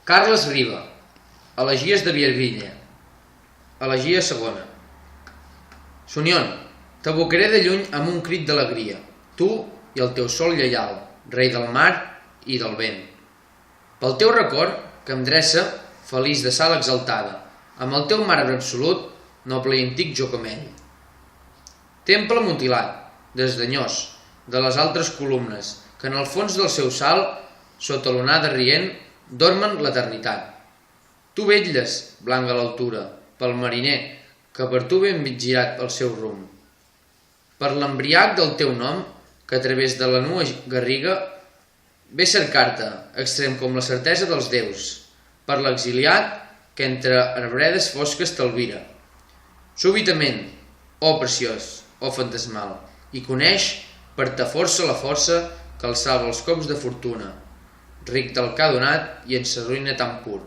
Carles Riba, Elegies de Viervilla, elegia segona. Sunion, t'abocaré de lluny amb un crit d'alegria, tu i el teu sol lleial, rei del mar i del vent. Pel teu record, que em dreça, feliç de sal exaltada, amb el teu marbre absolut, noble i antic Jocamell. Temple mutilat, desdenyós, de les altres columnes, que en el fons del seu salt, sota l'onada rient, dormen l'eternitat. Tu vetlles, blanc a l'altura, pel mariner, que per tu ben girat el seu rumb. Per l'embriac del teu nom, que a través de la nua garriga, ve cercar-te, extrem com la certesa dels déus, per l'exiliat que entre arbredes fosques t'alvira. Súbitament, oh preciós, oh fantasmal, i coneix per ta força la força que el salva els cops de fortuna, ric del que ha donat i en sa ruïna tan pur.